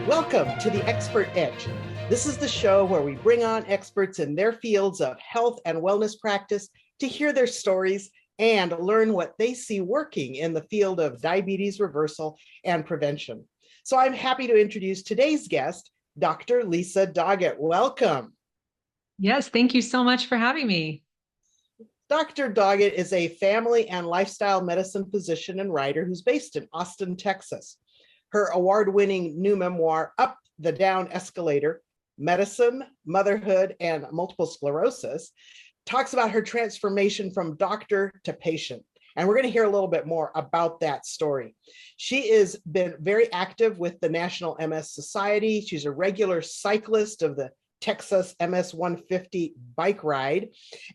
Welcome to the Expert Edge. This is the show where we bring on experts in their fields of health and wellness practice to hear their stories and learn what they see working in the field of diabetes reversal and prevention. So I'm happy to introduce today's guest, Dr. Lisa Doggett. Welcome. Yes, thank you so much for having me. Dr. Doggett is a family and lifestyle medicine physician and writer who's based in Austin, Texas. Her award-winning new memoir, Up the Down Escalator, Medicine, Motherhood, and Multiple Sclerosis, talks about her transformation from doctor to patient. And we're going to hear a little bit more about that story. She has been very active with the National MS Society. She's a regular cyclist of the Texas MS 150 bike ride.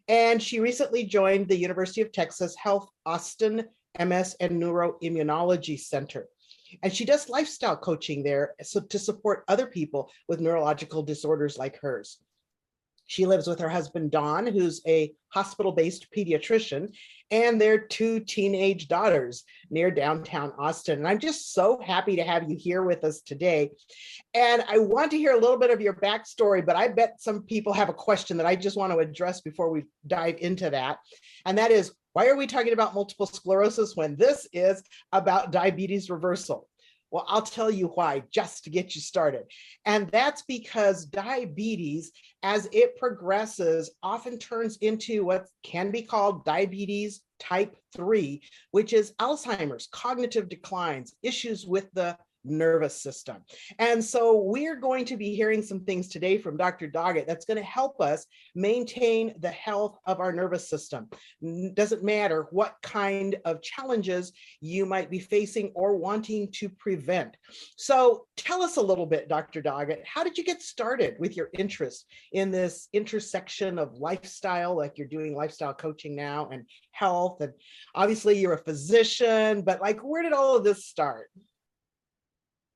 And she recently joined the University of Texas Health Austin MS and Neuroimmunology Center. And she does lifestyle coaching there to support other people with neurological disorders like hers. She lives with her husband, Don, who's a hospital-based pediatrician, and their two teenage daughters near downtown Austin. And I'm just so happy to have you here with us today. And I want to hear a little bit of your backstory, but I bet some people have a question that I just want to address before we dive into that. And that is, why are we talking about multiple sclerosis when this is about diabetes reversal? Well, I'll tell you why, just to get you started. And that's because diabetes, as it progresses, often turns into what can be called diabetes type 3, which is Alzheimer's, cognitive declines, issues with the nervous system. And so we're going to be hearing some things today from Dr. Doggett that's going to help us maintain the health of our nervous system. Doesn't matter what kind of challenges you might be facing or wanting to prevent. So tell us a little bit, Dr. Doggett, how did you get started with your interest in this intersection of lifestyle, like you're doing lifestyle coaching now, and health? And obviously you're a physician, but like, where did all of this start?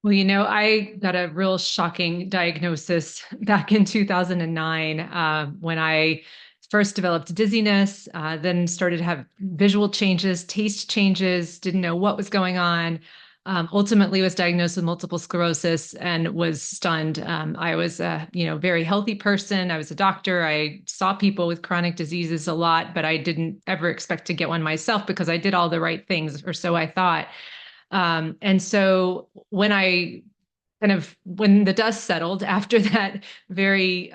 Well, I got a real shocking diagnosis back in 2009 when I first developed dizziness, then started to have visual changes, taste changes, didn't know what was going on. Ultimately was diagnosed with multiple sclerosis and was stunned. I was a very healthy person. I was a doctor. I saw people with chronic diseases a lot, but I didn't ever expect to get one myself because I did all the right things, or so I thought. And so when the dust settled after that very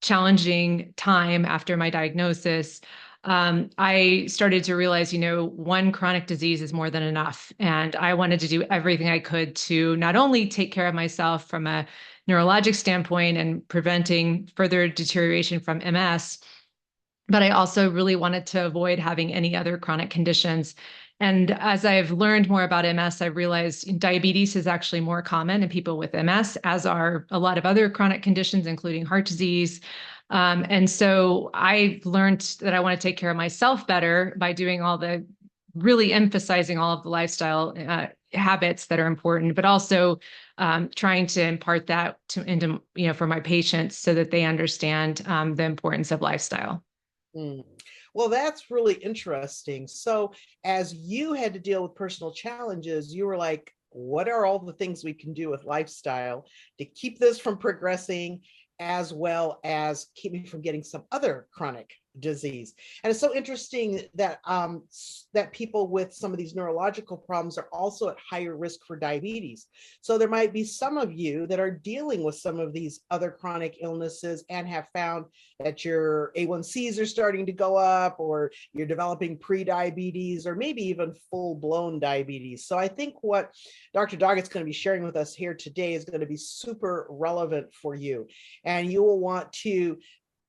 challenging time after my diagnosis, I started to realize, one chronic disease is more than enough. And I wanted to do everything I could to not only take care of myself from a neurologic standpoint and preventing further deterioration from MS, but I also really wanted to avoid having any other chronic conditions. And as I've learned more about MS, I've realized diabetes is actually more common in people with MS, as are a lot of other chronic conditions, including heart disease. And so I've learned that I want to take care of myself better by really emphasizing all of the lifestyle habits that are important, but also trying to impart that into for my patients so that they understand the importance of lifestyle. Well, that's really interesting. So as you had to deal with personal challenges, you were like, what are all the things we can do with lifestyle to keep this from progressing, as well as keep me from getting some other chronic disease? And it's so interesting that that people with some of these neurological problems are also at higher risk for diabetes. So there might be some of you that are dealing with some of these other chronic illnesses and have found that your A1Cs are starting to go up, or you're developing pre-diabetes, or maybe even full-blown diabetes. So I think what Dr. Doggett's going to be sharing with us here today is going to be super relevant for you. And you will want to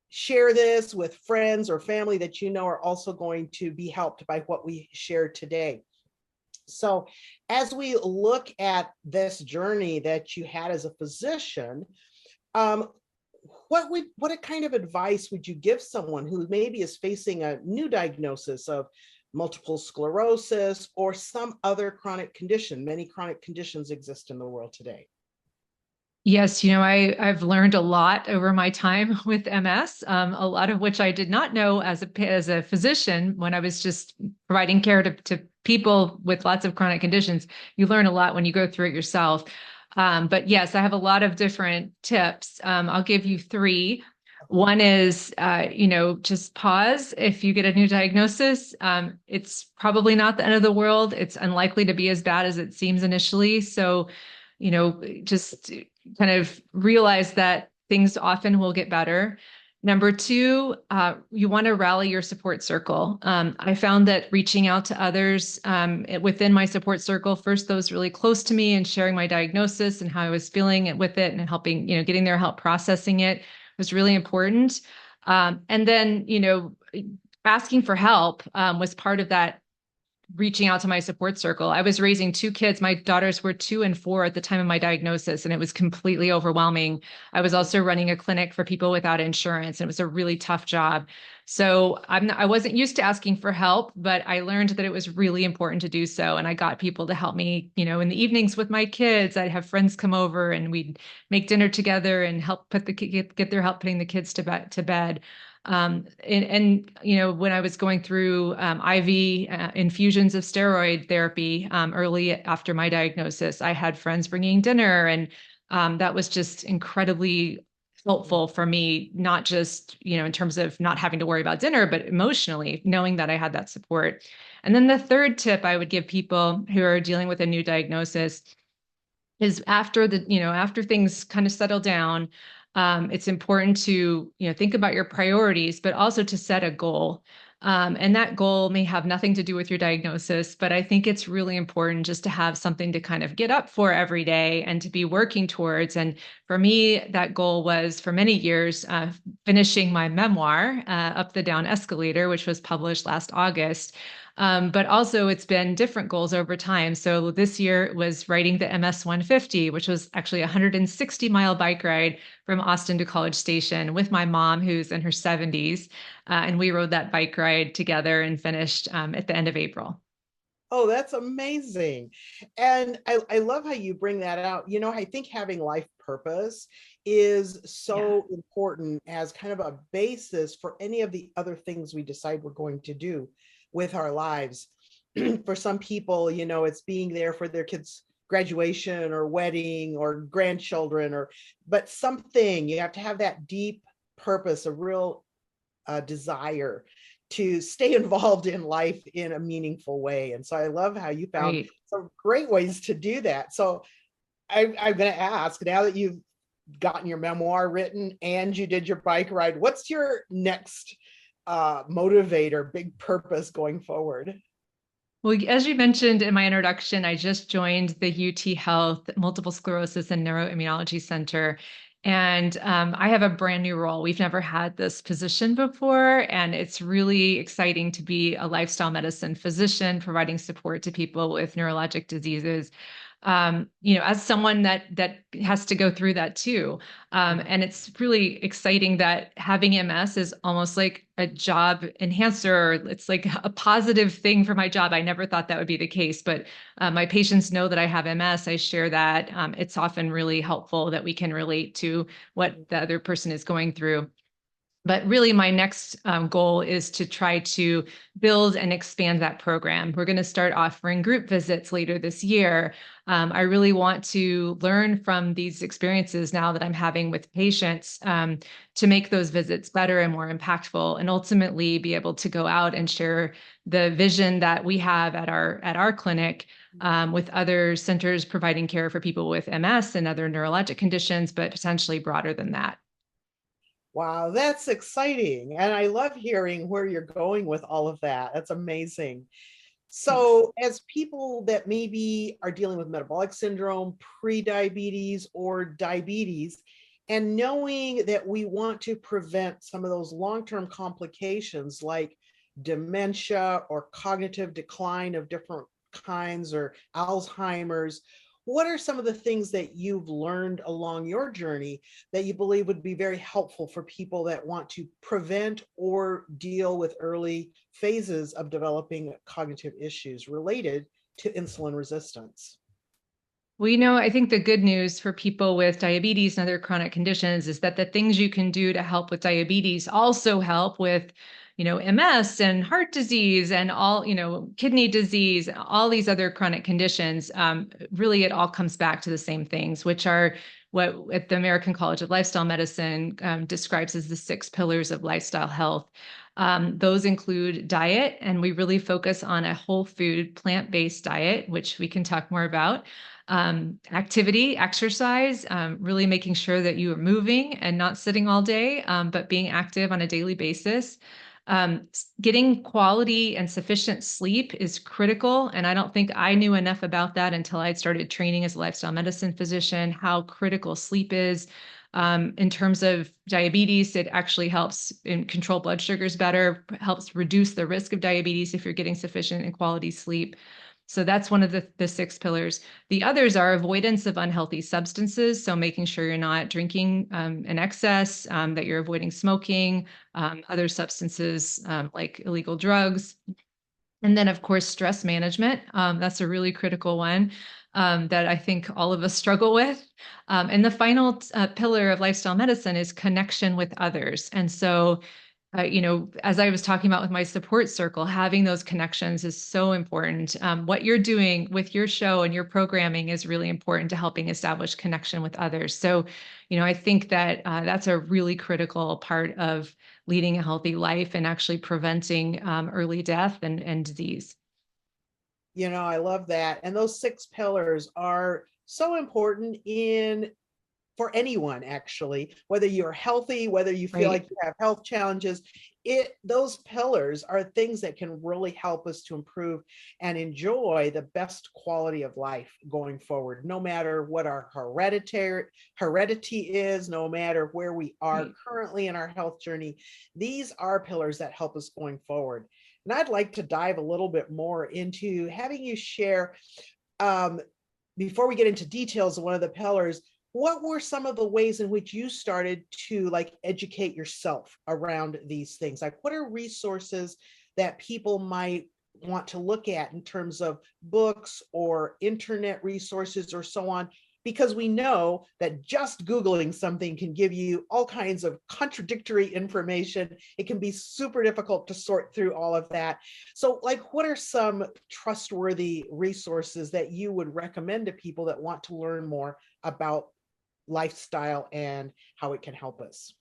share this with friends or family that you know are also going to be helped by what we share today. So as we look at this journey that you had as a physician, what kind of advice would you give someone who maybe is facing a new diagnosis of multiple sclerosis or some other chronic condition? Many chronic conditions exist in the world today. Yes, I've learned a lot over my time with MS, a lot of which I did not know as a physician when I was just providing care to people with lots of chronic conditions. You learn a lot when you go through it yourself. But yes, I have a lot of different tips. I'll give you three. One is, just pause if you get a new diagnosis. It's probably not the end of the world. It's unlikely to be as bad as it seems initially. So, just kind of realize that things often will get better. Number two, you want to rally your support circle. I found that reaching out to others within my support circle, first those really close to me and sharing my diagnosis and how I was feeling with it and helping, getting their help processing it was really important. And then, asking for help was part of that reaching out to my support circle. I was raising two kids. My daughters were 2 and 4 at the time of my diagnosis, and it was completely overwhelming. I was also running a clinic for people without insurance, and it was a really tough job. So I wasn't used to asking for help, but I learned that it was really important to do so. And I got people to help me, in the evenings with my kids. I'd have friends come over and we'd make dinner together and help get their help putting the kids to bed. When I was going through IV infusions of steroid therapy early after my diagnosis, I had friends bringing dinner, and that was just incredibly helpful for me, not just, in terms of not having to worry about dinner, but emotionally knowing that I had that support. And then the third tip I would give people who are dealing with a new diagnosis is after things kind of settle down, it's important to, think about your priorities, but also to set a goal. And that goal may have nothing to do with your diagnosis, but I think it's really important just to have something to kind of get up for every day and to be working towards. And for me, that goal was for many years finishing my memoir, Up the Down Escalator, which was published last August. But also it's been different goals over time. So this year was writing the MS 150, which was actually a 160-mile bike ride from Austin to College Station with my mom, who's in her 70s. And we rode that bike ride together and finished at the end of April. Oh, that's amazing. And I love how you bring that out. I think having life purpose is Yeah. so important as kind of a basis for any of the other things we decide we're going to do with our lives. For some people, it's being there for their kids' graduation or wedding or grandchildren, but something, you have to have that deep purpose, a real desire to stay involved in life in a meaningful way. And so I love how you found Right. some great ways to do that. So I'm going to ask, now that you've gotten your memoir written and you did your bike ride, what's your next motivator, big purpose going forward? Well, as you mentioned in my introduction, I just joined the UT Health Multiple Sclerosis and Neuroimmunology Center. And I have a brand new role. We've never had this position before. And it's really exciting to be a lifestyle medicine physician, providing support to people with neurologic diseases. As someone that has to go through that too. And it's really exciting that having MS is almost like a job enhancer. It's like a positive thing for my job. I never thought that would be the case, but my patients know that I have MS. I share that. It's often really helpful that we can relate to what the other person is going through. But really, my next goal is to try to build and expand that program. We're going to start offering group visits later this year. I really want to learn from these experiences now that I'm having with patients to make those visits better and more impactful, and ultimately be able to go out and share the vision that we have at our clinic with other centers providing care for people with MS and other neurologic conditions, but potentially broader than that. Wow, that's exciting. And I love hearing where you're going with all of that. That's amazing. Thanks. So, as people that maybe are dealing with metabolic syndrome, pre-diabetes, or diabetes, and knowing that we want to prevent some of those long-term complications like dementia or cognitive decline of different kinds or Alzheimer's, what are some of the things that you've learned along your journey that you believe would be very helpful for people that want to prevent or deal with early phases of developing cognitive issues related to insulin resistance? Well, I think the good news for people with diabetes and other chronic conditions is that the things you can do to help with diabetes also help with MS and heart disease and all, kidney disease, all these other chronic conditions, really it all comes back to the same things, which are what at the American College of Lifestyle Medicine describes as the 6 pillars of lifestyle health. Those include diet, and we really focus on a whole food, plant-based diet, which we can talk more about. Activity, exercise, really making sure that you are moving and not sitting all day, but being active on a daily basis. Getting quality and sufficient sleep is critical. And I don't think I knew enough about that until I started training as a lifestyle medicine physician, how critical sleep is. In terms of diabetes, it actually helps control blood sugars better, helps reduce the risk of diabetes if you're getting sufficient and quality sleep. So that's one of the 6 pillars. The others are avoidance of unhealthy substances. So making sure you're not drinking in excess, that you're avoiding smoking, other substances like illegal drugs. And then, of course, stress management. That's a really critical one that I think all of us struggle with. And the final pillar of lifestyle medicine is connection with others. And so as I was talking about with my support circle, having those connections is so important. What you're doing with your show and your programming is really important to helping establish connection with others. So, I think that that's a really critical part of leading a healthy life and actually preventing early death and disease. I love that. And those 6 pillars are so important for anyone, actually, whether you're healthy, whether you feel Right. like you have health challenges. Those pillars are things that can really help us to improve and enjoy the best quality of life going forward, no matter what our heredity is, no matter where we are currently in our health journey. These are pillars that help us going forward. And I'd like to dive a little bit more into having you share, before we get into details of one of the pillars, what were some of the ways in which you started to educate yourself around these things? Like, what are resources that people might want to look at in terms of books or internet resources or so on? Because we know that just Googling something can give you all kinds of contradictory information. It can be super difficult to sort through all of that. So, what are some trustworthy resources that you would recommend to people that want to learn more about lifestyle and how it can help us?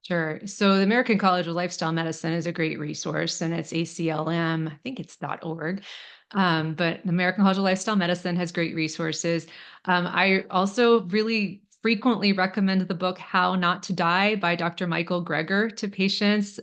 Sure. So the American College of Lifestyle Medicine is a great resource, and it's ACLM. I think it's .org. But the American College of Lifestyle Medicine has great resources. I also really frequently recommend the book How Not to Die by Dr. Michael Greger to patients.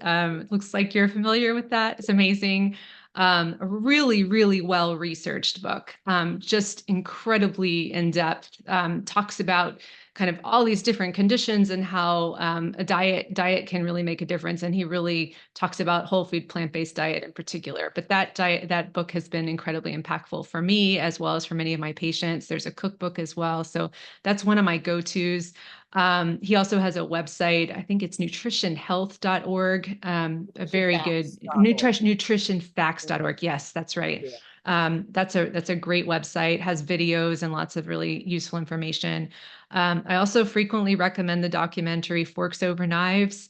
Looks like you're familiar with that. It's amazing. A really, really well researched book, just incredibly in depth. Talks about kind of all these different conditions and how a diet can really make a difference. And he really talks about whole food plant-based diet in particular. But that book has been incredibly impactful for me as well as for many of my patients. There's a cookbook as well. So that's one of my go-tos. He also has a website. I think it's nutritionhealth.org. A very good nutritionfacts.org. Yes, that's right. That's a great website, has videos and lots of really useful information. I also frequently recommend the documentary Forks Over Knives,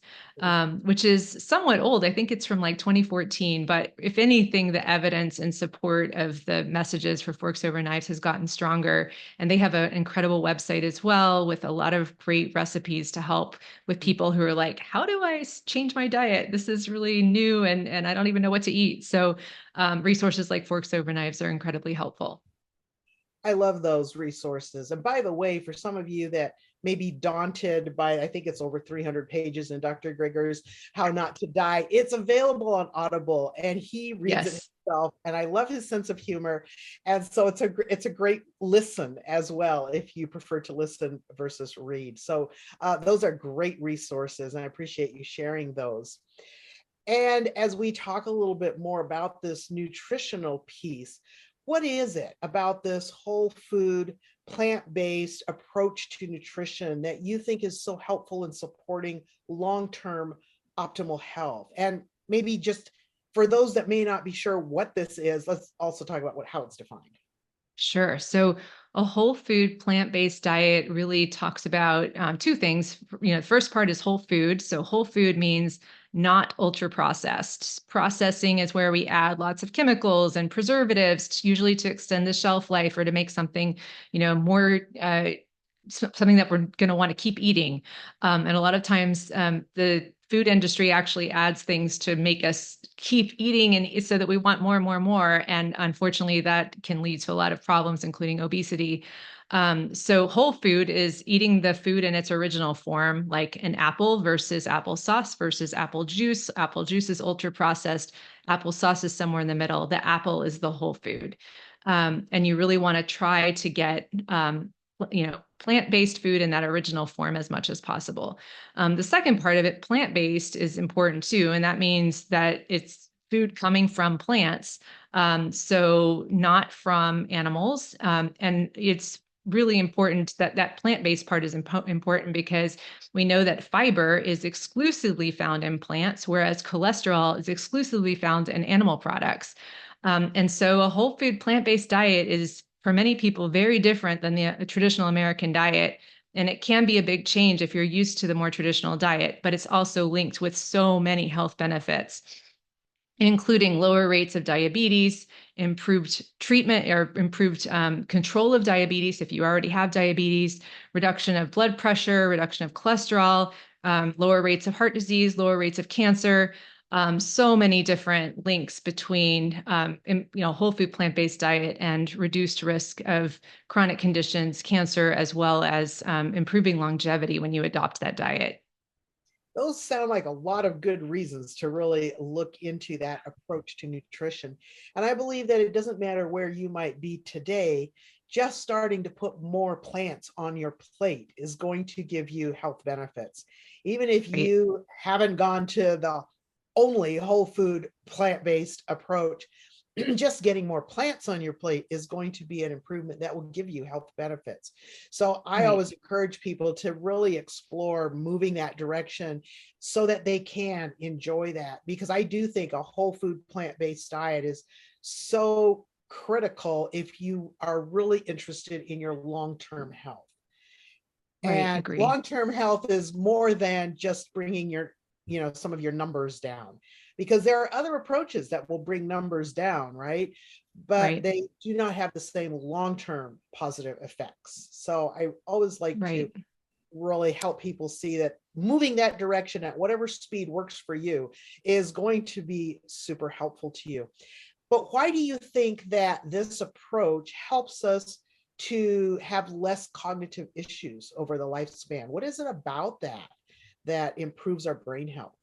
which is somewhat old. I think it's from 2014, but if anything, the evidence in support of the messages for Forks Over Knives has gotten stronger. And they have an incredible website as well with a lot of great recipes to help with people who are like, how do I change my diet? This is really new and I don't even know what to eat. So resources like Forks Over Knives are incredibly helpful. I love those resources. And by the way, for some of you that may be daunted by, I think it's over 300 pages in Dr. Greger's How Not to Die, it's available on Audible and he reads it himself. And I love his sense of humor. And so it's a great listen as well, if you prefer to listen versus read. So those are great resources and I appreciate you sharing those. And as we talk a little bit more about this nutritional piece, what is it about this whole food, plant-based approach to nutrition that you think is so helpful in supporting long-term optimal health? And maybe just for those that may not be sure what this is, let's also talk about how it's defined. Sure. So a whole food plant-based diet really talks about 2 things. The first part is whole food. So whole food means not ultra processed. Processing is where we add lots of chemicals and preservatives, usually to extend the shelf life or to make something, more something that we're going to want to keep eating. And a lot of times the food industry actually adds things to make us keep eating, and so that we want more and more and more. And unfortunately, that can lead to a lot of problems, including obesity. So whole food is eating the food in its original form, like an apple versus applesauce versus apple juice. Apple juice is ultra processed. Applesauce is somewhere in the middle. The apple is the whole food. And you really want to try to get plant-based food in that original form as much as possible. The second part of it, plant-based, is important too, and that means that it's food coming from plants, so not from animals. And it's really important that that plant-based part is important because we know that fiber is exclusively found in plants, whereas cholesterol is exclusively found in animal products. And so a whole food plant-based diet is, for many people, very different than the traditional American diet. And it can be a big change if you're used to the more traditional diet, but it's also linked with so many health benefits, including lower rates of diabetes, improved treatment or improved control of diabetes if you already have diabetes, reduction of blood pressure, reduction of cholesterol, lower rates of heart disease, lower rates of cancer. So many different links between whole food plant-based diet and reduced risk of chronic conditions, cancer, as well as improving longevity when you adopt that diet. Those sound like a lot of good reasons to really look into that approach to nutrition. And I believe that it doesn't matter where you might be today, just starting to put more plants on your plate is going to give you health benefits. Even if Right. you haven't gone to the only whole food plant-based approach, just getting more plants on your plate is going to be an improvement that will give you health benefits. So I Right. always encourage people to really explore moving that direction so that they can enjoy that, because I do think a whole food plant-based diet is so critical if you are really interested in your long-term health. Right. And Agree. long-term health is more than just bringing your, some of your numbers down, because there are other approaches that will bring numbers down, right? But Right. they do not have the same long-term positive effects. So I always like to Right. really help people see that moving that direction at whatever speed works for you is going to be super helpful to you. But why do you think that this approach helps us to have less cognitive issues over the lifespan? What is it about that improves our brain health?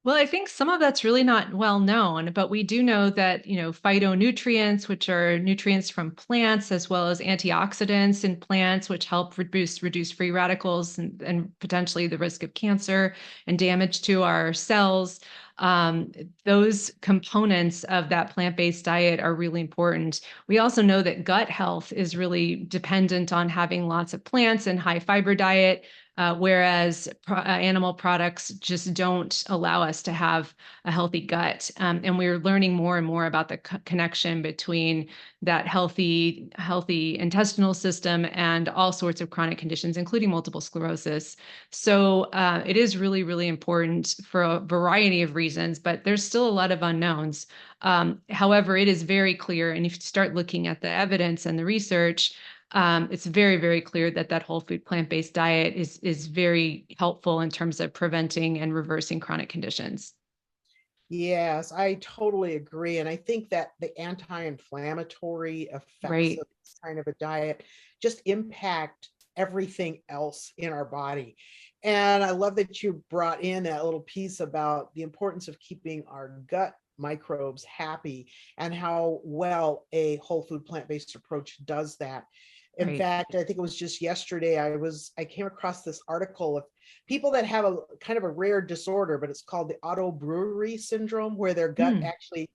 Well, I think some of that's really not well known, but we do know that, phytonutrients, which are nutrients from plants, as well as antioxidants in plants, which help reduce free radicals and potentially the risk of cancer and damage to our cells. Um, those components of that plant-based diet are really important. We also know that gut health is really dependent on having lots of plants and high fiber diet. Whereas animal products just don't allow us to have a healthy gut. And we're learning more and more about the connection between that healthy intestinal system and all sorts of chronic conditions, including multiple sclerosis. So it is really, really important for a variety of reasons, but there's still a lot of unknowns. However, it is very clear, and if you start looking at the evidence and the research, it's very, very clear that that whole food plant-based diet is very helpful in terms of preventing and reversing chronic conditions. Yes, I totally agree. And I think that the anti-inflammatory effects Right. of this kind of a diet just impact everything else in our body. And I love that you brought in that little piece about the importance of keeping our gut microbes happy and how well a whole food plant-based approach does that. In Right. fact, I think it was just yesterday I came across this article of people that have a kind of a rare disorder, but it's called the autobrewery syndrome, where their gut Mm. actually,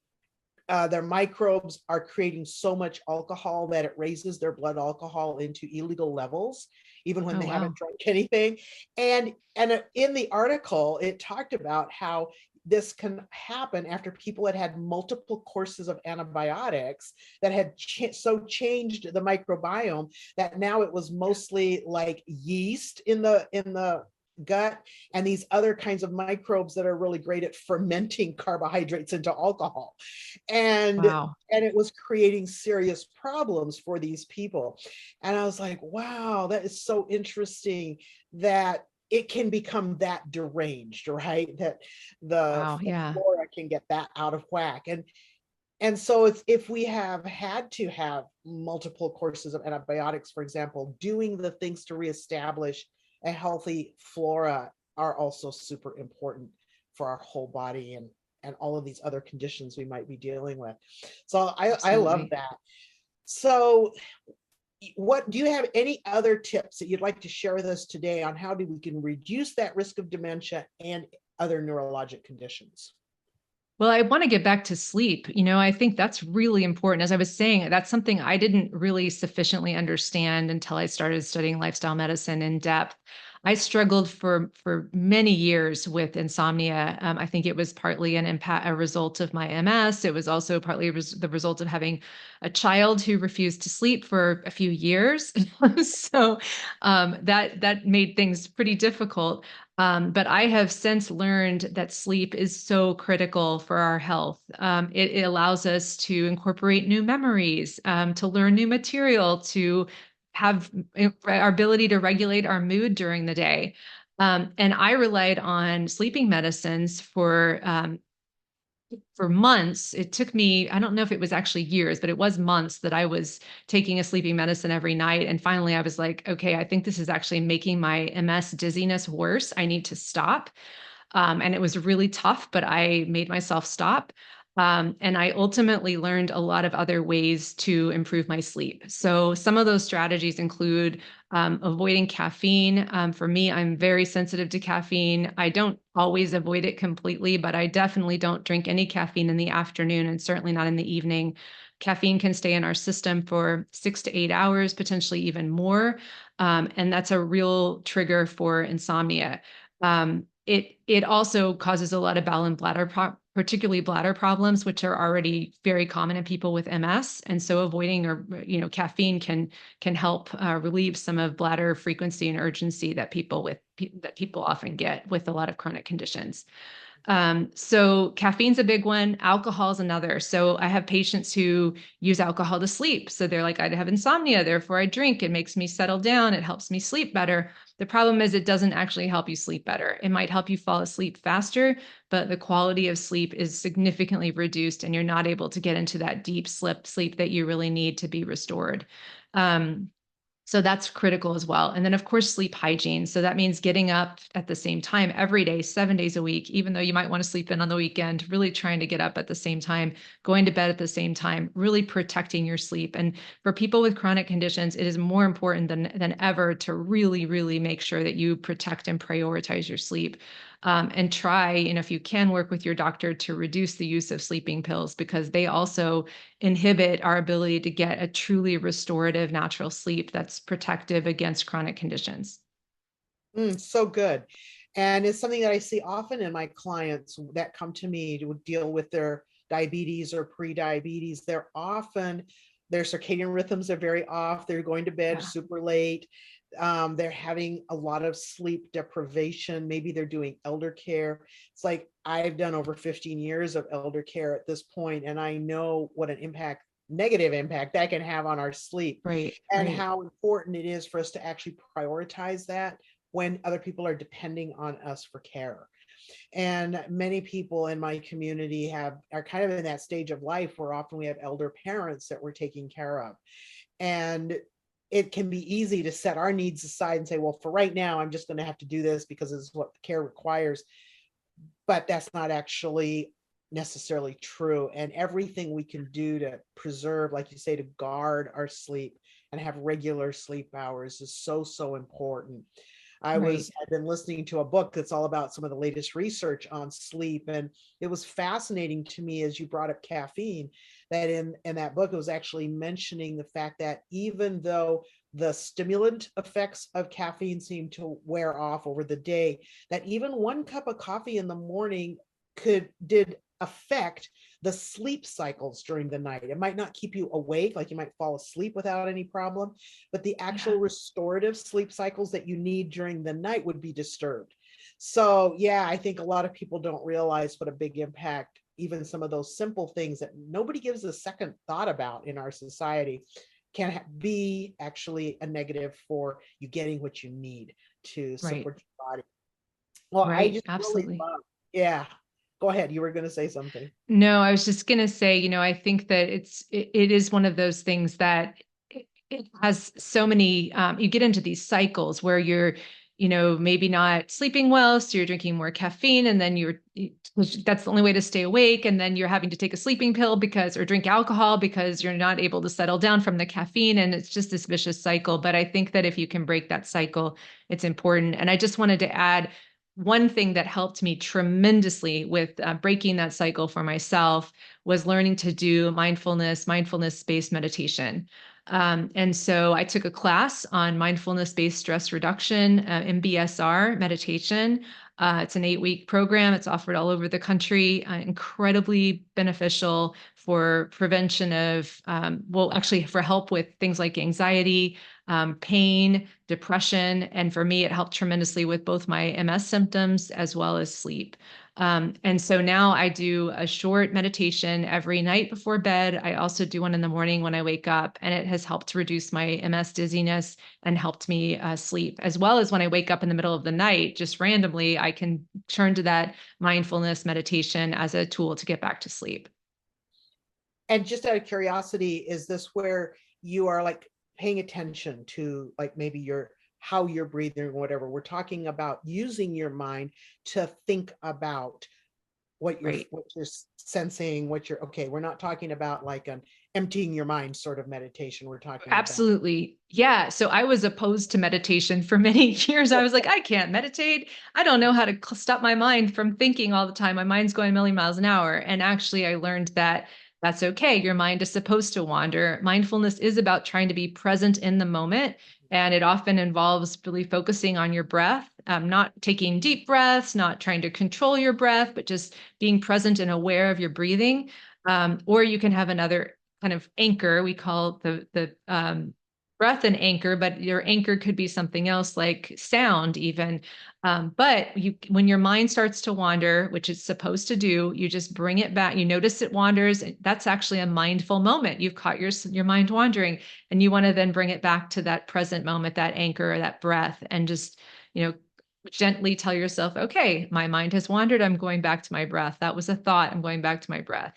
their microbes are creating so much alcohol that it raises their blood alcohol into illegal levels, even when Oh, they haven't wow. drunk anything. And in the article, it talked about how this can happen after people had multiple courses of antibiotics that had so changed the microbiome that now it was mostly like yeast in the gut and these other kinds of microbes that are really great at fermenting carbohydrates into alcohol. Wow. And it was creating serious problems for these people. And I was like, wow, that is so interesting that it can become that deranged, right? That the Wow. Yeah. flora can get that out of whack. And so it's, if we have had to have multiple courses of antibiotics, for example, doing the things to reestablish a healthy flora are also super important for our whole body and all of these other conditions we might be dealing with. So I love Absolutely. that. So what do you have any other tips that you'd like to share with us today on how we can reduce that risk of dementia and other neurologic conditions? Well, I want to get back to sleep. I think that's really important. As I was saying, that's something I didn't really sufficiently understand until I started studying lifestyle medicine in depth. I struggled for many years with insomnia. I think it was partly a result of my MS. It was also partly the result of having a child who refused to sleep for a few years. So that made things pretty difficult. But I have since learned that sleep is so critical for our health. It allows us to incorporate new memories, to learn new material, to have our ability to regulate our mood during the day. And I relied on sleeping medicines for months. It took me, I don't know if it was actually years, but it was months that I was taking a sleeping medicine every night. And finally, I was like, okay, I think this is actually making my MS dizziness worse. I need to stop. And it was really tough, but I made myself stop. And I ultimately learned a lot of other ways to improve my sleep. So some of those strategies include avoiding caffeine. For me, I'm very sensitive to caffeine. I don't always avoid it completely, but I definitely don't drink any caffeine in the afternoon and certainly not in the evening. Caffeine can stay in our system for 6 to 8 hours, potentially even more. And that's a real trigger for insomnia. It also causes a lot of bowel and particularly bladder problems, which are already very common in people with MS. And so avoiding caffeine can help relieve some of bladder frequency and urgency that people often get with a lot of chronic conditions. So caffeine's a big one. Alcohol is another. So I have patients who use alcohol to sleep. So they're like, I have insomnia, therefore I drink. It makes me settle down. It helps me sleep better. The problem is it doesn't actually help you sleep better. It might help you fall asleep faster, but the quality of sleep is significantly reduced and you're not able to get into that deep sleep that you really need to be restored. So that's critical as well. And then, of course, sleep hygiene. So that means getting up at the same time every day, 7 days a week, even though you might want to sleep in on the weekend, really trying to get up at the same time, going to bed at the same time, really protecting your sleep. And for people with chronic conditions, it is more important than ever to really, really make sure that you protect and prioritize your sleep. And try, if you can, work with your doctor to reduce the use of sleeping pills because they also inhibit our ability to get a truly restorative natural sleep that's protective against chronic conditions. So good. And it's something that I see often in my clients that come to me to deal with their diabetes or pre-diabetes. Their circadian rhythms are very off. They're going to bed Yeah. super late. They're having a lot of sleep deprivation. Maybe they're doing elder care. It's like I've done over 15 years of elder care at this point, and I know what an negative impact that can have on our sleep Right, and right. how important it is for us to actually prioritize that when other people are depending on us for care. And many people in my community are kind of in that stage of life where often we have elder parents that we're taking care of. And it can be easy to set our needs aside and say, well, for right now, I'm just going to have to do this because this is what the care requires. But that's not actually necessarily true. And everything we can do to preserve, like you say, to guard our sleep and have regular sleep hours is so, so important. Right. I've been listening to a book that's all about some of the latest research on sleep. And it was fascinating to me as you brought up caffeine, that in that book, it was actually mentioning the fact that even though the stimulant effects of caffeine seem to wear off over the day, that even one cup of coffee in the morning did affect the sleep cycles during the night. It might not keep you awake, like you might fall asleep without any problem, but the Yeah. actual restorative sleep cycles that you need during the night would be disturbed. So, yeah, I think a lot of people don't realize what a big impact even some of those simple things that nobody gives a second thought about in our society can be actually a negative for you getting what you need to Right. support your body. Well, I Right. just really Absolutely. love, yeah. Go ahead. You were going to say something. No, I was just going to say, I think that it is one of those things that it has so many, you get into these cycles where you're, maybe not sleeping well. So you're drinking more caffeine and then that's the only way to stay awake. And then you're having to take a sleeping pill or drink alcohol because you're not able to settle down from the caffeine. And it's just this vicious cycle. But I think that if you can break that cycle, it's important. And I just wanted to add one thing that helped me tremendously with breaking that cycle for myself was learning to do mindfulness-based meditation. And so I took a class on mindfulness-based stress reduction, MBSR meditation. It's an 8-week program. It's offered all over the country, incredibly beneficial for prevention of, actually for help with things like anxiety, pain, depression. And for me, it helped tremendously with both my MS symptoms as well as sleep. And so now I do a short meditation every night before bed. I also do one in the morning when I wake up, and it has helped to reduce my MS dizziness and helped me sleep. As well as when I wake up in the middle of the night, just randomly, I can turn to that mindfulness meditation as a tool to get back to sleep. And just out of curiosity, is this where you are like paying attention to like maybe your how you're breathing or whatever? We're talking about using your mind to think about Right. what you're sensing, what you're okay. We're not talking about like an emptying your mind sort of meditation. We're talking about Absolutely. Yeah. So I was opposed to meditation for many years. I was like, I can't meditate. I don't know how to stop my mind from thinking all the time. My mind's going a million miles an hour. And actually, I learned that that's okay. Your mind is supposed to wander. Mindfulness is about trying to be present in the moment. And it often involves really focusing on your breath, not taking deep breaths, not trying to control your breath, but just being present and aware of your breathing. Or you can have another kind of anchor. We call the breath an anchor, but your anchor could be something else like sound, even. But when your mind starts to wander, which it's supposed to do, you just bring it back. You notice it wanders. That's actually a mindful moment. You've caught your mind wandering, and you want to then bring it back to that present moment, that anchor, or that breath, and just gently tell yourself, okay, my mind has wandered. I'm going back to my breath. That was a thought. I'm going back to my breath.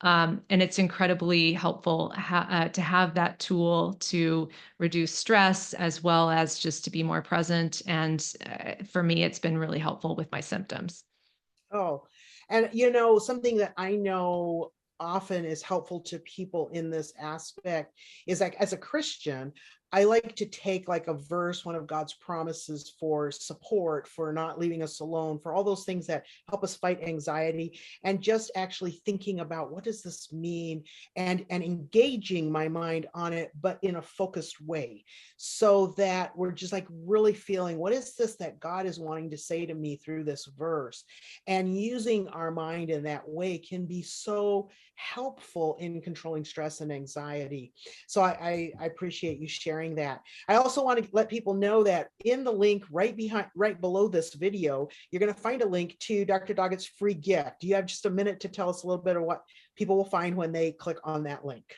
And it's incredibly helpful to have that tool to reduce stress as well as just to be more present. And for me, it's been really helpful with my symptoms. oh, and something that I know often is helpful to people in this aspect is like as a Christian, I like to take like a verse, one of God's promises for support, for not leaving us alone, for all those things that help us fight anxiety, and just actually thinking about what does this mean and engaging my mind on it, but in a focused way, so that we're just like really feeling what is this that God is wanting to say to me through this verse. And using our mind in that way can be so helpful in controlling stress and anxiety. So I appreciate you sharing that. I also want to let people know that in the link right below this video, you're going to find a link to Dr. Doggett's free gift. Do you have just a minute to tell us a little bit of what people will find when they click on that link?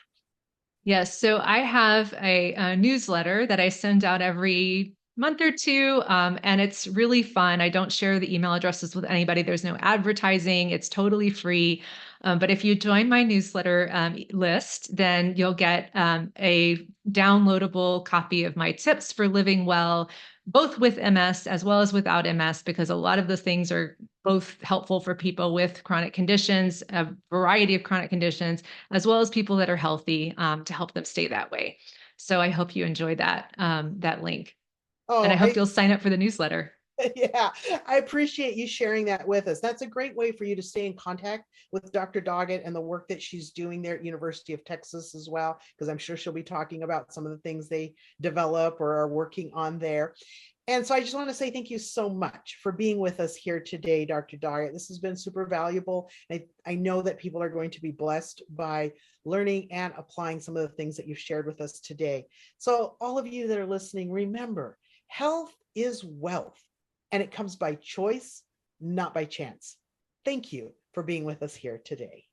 Yes. So I have a newsletter that I send out every month or two, and it's really fun. I don't share the email addresses with anybody. There's no advertising. It's totally free. But if you join my newsletter list, then you'll get a downloadable copy of my tips for living well, both with MS as well as without MS, because a lot of the things are both helpful for people with chronic conditions, a variety of chronic conditions, as well as people that are healthy, to help them stay that way. So I hope you enjoy that link, and Oh, I hope you'll sign up for the newsletter. Yeah, I appreciate you sharing that with us. That's a great way for you to stay in contact with Dr. Doggett and the work that she's doing there at University of Texas as well, because I'm sure she'll be talking about some of the things they develop or are working on there. And so I just want to say thank you so much for being with us here today, Dr. Doggett. This has been super valuable. I know that people are going to be blessed by learning and applying some of the things that you've shared with us today. So all of you that are listening, remember, health is wealth, and it comes by choice, not by chance. Thank you for being with us here today.